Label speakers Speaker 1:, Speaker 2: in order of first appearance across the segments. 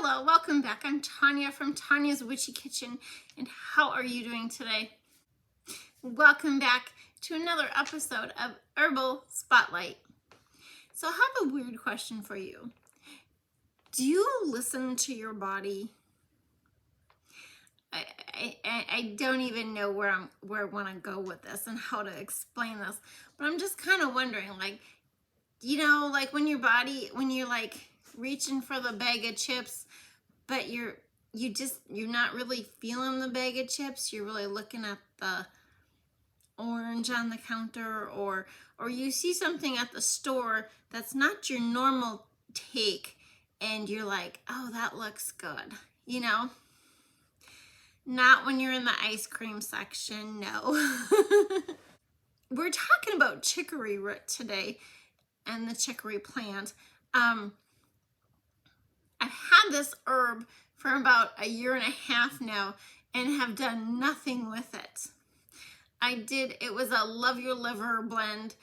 Speaker 1: Hello, welcome back. I'm Tanya from Tanya's Witchy Kitchen, and how are you doing today? Welcome back to another episode of Herbal Spotlight. So I have a weird question for you. Do you listen to your body? I don't even know where I want to go with this and how to explain this, but I'm just kind of wondering, like, you know, like when you're like reaching for the bag of chips, but you're not really feeling the bag of chips. You're really looking at the orange on the counter, or you see something at the store that's not your normal take, and you're like, oh, that looks good, you know? Not when you're in the ice cream section, no. We're talking about chicory root today and the chicory plant. I've had this herb for about a year and a half now and have done nothing with it. It was a Love Your Liver blend,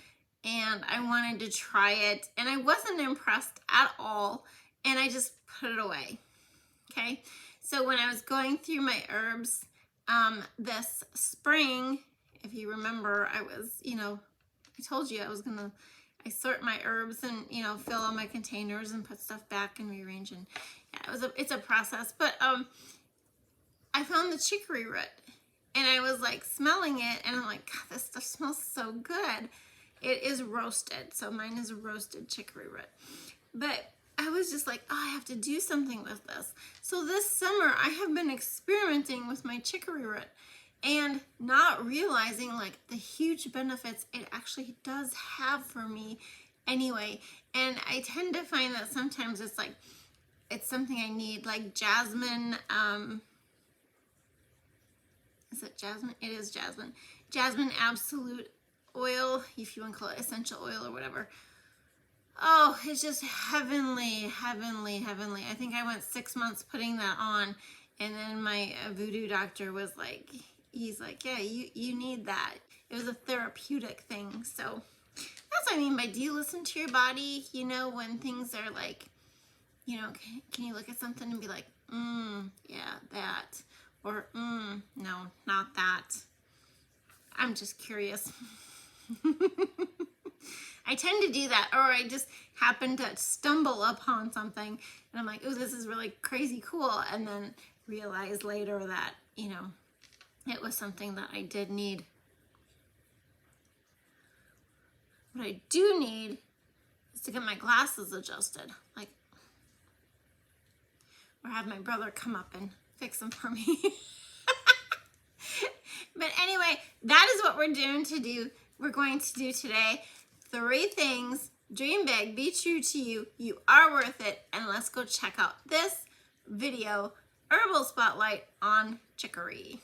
Speaker 1: and I wanted to try it, and I wasn't impressed at all, and I just put it away. Okay, so when I was going through my herbs this spring, if you remember, I told you I sort my herbs and, fill all my containers and put stuff back and rearrange, and yeah, it's a process, but I found the chicory root, and I was like smelling it, and I'm like, God, this stuff smells so good. It is roasted, so mine is roasted chicory root, but I was just like, oh, I have to do something with this. So this summer, I have been experimenting with my chicory root and not realizing like the huge benefits it actually does have for me anyway. And I tend to find that sometimes it's something I need, like jasmine. Is it jasmine? It is jasmine. Jasmine absolute oil, if you want to call it essential oil or whatever. Oh, it's just heavenly, heavenly, heavenly. I think I went 6 months putting that on, and then my voodoo doctor was like, he's like, yeah, you need that. It was a therapeutic thing. So that's what I mean by, do you listen to your body? You know, when things are like, can you look at something and be like, yeah, that, or no, not that. I'm just curious. I tend to do that, or I just happen to stumble upon something and I'm like, oh, this is really crazy cool, and then realize later that, it was something that I did need. What I do need is to get my glasses adjusted, or have my brother come up and fix them for me. But anyway, that is what we're going to do today. 3 things. Dream big, be true to you. You are worth it. And let's go check out this video, Herbal Spotlight on chicory.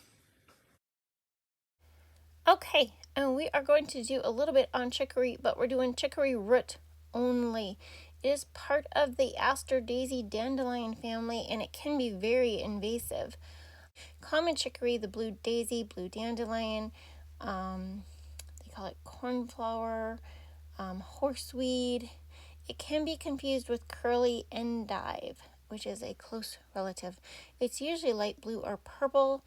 Speaker 1: Okay, and we are going to do a little bit on chicory, but we're doing chicory root only. It is part of the aster daisy dandelion family, and it can be very invasive. Common chicory, the blue daisy, blue dandelion, they call it cornflower, horseweed. It can be confused with curly endive, which is a close relative. It's usually light blue or purple.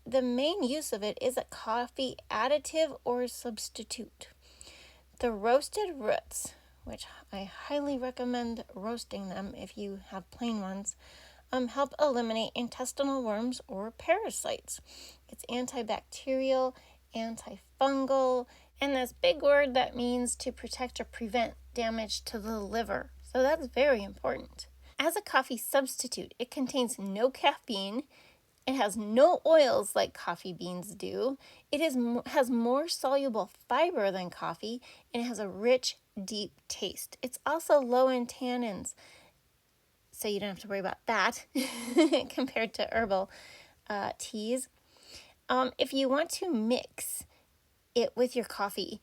Speaker 1: The main use of it is a coffee additive or substitute. The roasted roots, which I highly recommend roasting them if you have plain ones, help eliminate intestinal worms or parasites. It's antibacterial, antifungal, and this big word that means to protect or prevent damage to the liver. So that's very important. As a coffee substitute, it contains no caffeine. It has no oils like coffee beans do. It has more soluble fiber than coffee, and it has a rich, deep taste. It's also low in tannins, so you don't have to worry about that compared to herbal teas. If you want to mix it with your coffee,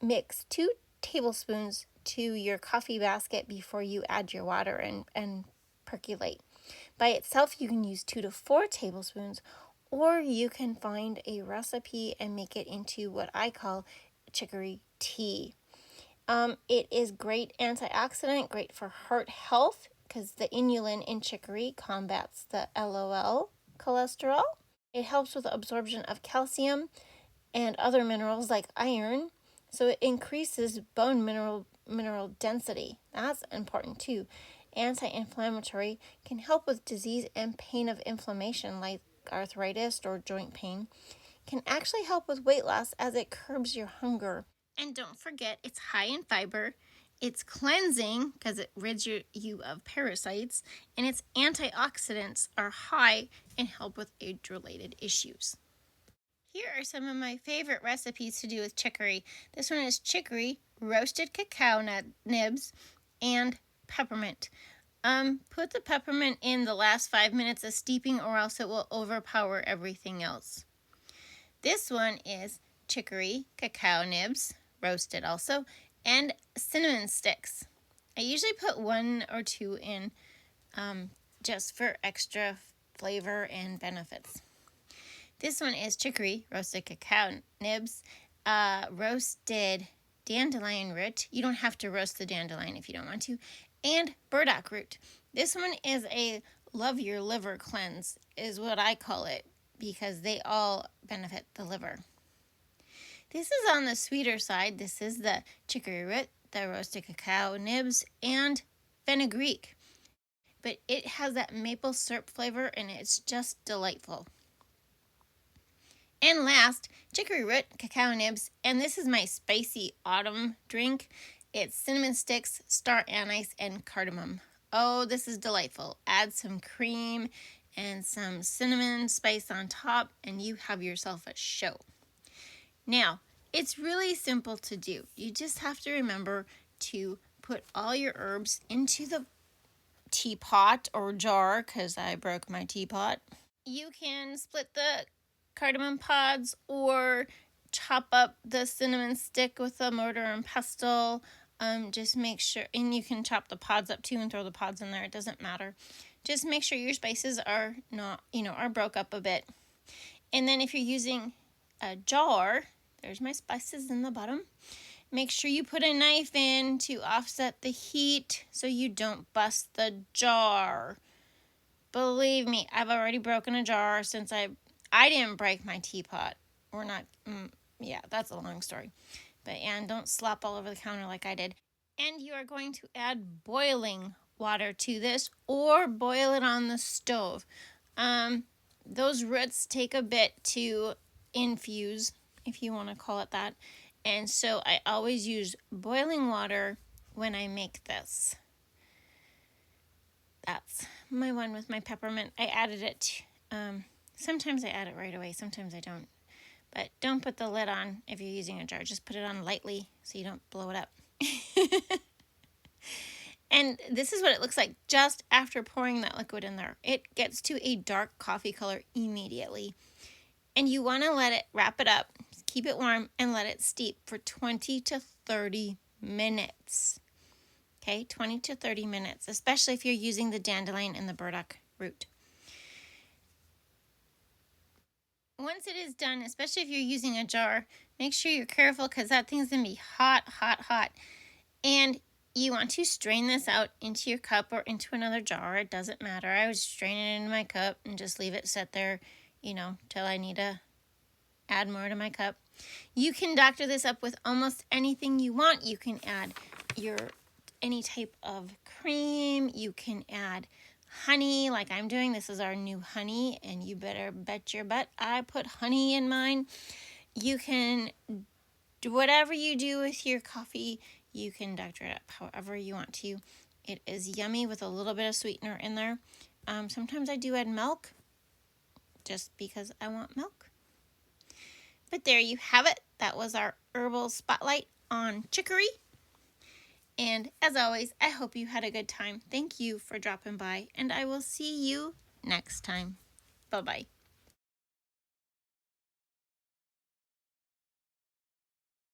Speaker 1: mix 2 tablespoons to your coffee basket before you add your water and percolate. By itself, you can use 2 to 4 tablespoons, or you can find a recipe and make it into what I call chicory tea. It is great antioxidant, great for heart health, because the inulin in chicory combats the LOL cholesterol. It helps with the absorption of calcium and other minerals like iron, so it increases bone mineral density. That's important too. Anti-inflammatory, can help with disease and pain of inflammation like arthritis or joint pain. Can actually help with weight loss as it curbs your hunger. And don't forget, it's high in fiber, it's cleansing because it rids you of parasites, and its antioxidants are high and help with age-related issues. Here are some of my favorite recipes to do with chicory. This one is chicory, roasted cacao nibs, and peppermint. Put the peppermint in the last 5 minutes of steeping or else it will overpower everything else. This one is chicory, cacao nibs, roasted also, and cinnamon sticks. I usually put 1 or 2 in just for extra flavor and benefits. This one is chicory, roasted cacao nibs, roasted dandelion root. You don't have to roast the dandelion if you don't want to. And burdock root. This one is a love your liver cleanse, is what I call it, because they all benefit the liver. This is on the sweeter side. This is the chicory root, the roasted cacao nibs, and fenugreek. But it has that maple syrup flavor and it's just delightful. And last, chicory root, cacao nibs, and this is my spicy autumn drink. It's cinnamon sticks, star anise, and cardamom. Oh, this is delightful. Add some cream and some cinnamon spice on top, and you have yourself a show. Now, it's really simple to do. You just have to remember to put all your herbs into the teapot or jar, because I broke my teapot. You can split the cardamom pods or chop up the cinnamon stick with a mortar and pestle. Just make sure, and you can chop the pods up too and throw the pods in there. It doesn't matter. Just make sure your spices are not, are broke up a bit. And then if you're using a jar, there's my spices in the bottom. Make sure you put a knife in to offset the heat so you don't bust the jar. Believe me, I've already broken a jar since I didn't break my teapot. Or not, that's a long story. But, and don't slop all over the counter like I did. And you are going to add boiling water to this or boil it on the stove. Those roots take a bit to infuse, if you want to call it that. And so I always use boiling water when I make this. That's my one with my peppermint. I added it. Sometimes I add it right away. Sometimes I don't. But don't put the lid on if you're using a jar. Just put it on lightly so you don't blow it up. And this is what it looks like just after pouring that liquid in there. It gets to a dark coffee color immediately. And you want to wrap it up, keep it warm, and let it steep for 20 to 30 minutes. Okay, 20 to 30 minutes, especially if you're using the dandelion and the burdock root. Once it is done, especially if you're using a jar, make sure you're careful because that thing's going to be hot, hot, hot. And you want to strain this out into your cup or into another jar. It doesn't matter. I would strain it into my cup and just leave it sit there, till I need to add more to my cup. You can doctor this up with almost anything you want. You can add any type of cream. You can add honey like I'm doing. This is our new honey, and you better bet your butt I put honey in mine. You can do whatever you do with your coffee. You can doctor it up however you want to. It is yummy with a little bit of sweetener in there. Sometimes I do add milk just because I want milk. But there you have it. That was our herbal spotlight on chicory. And as always, I hope you had a good time. Thank you for dropping by, and I will see you next time. Bye-bye.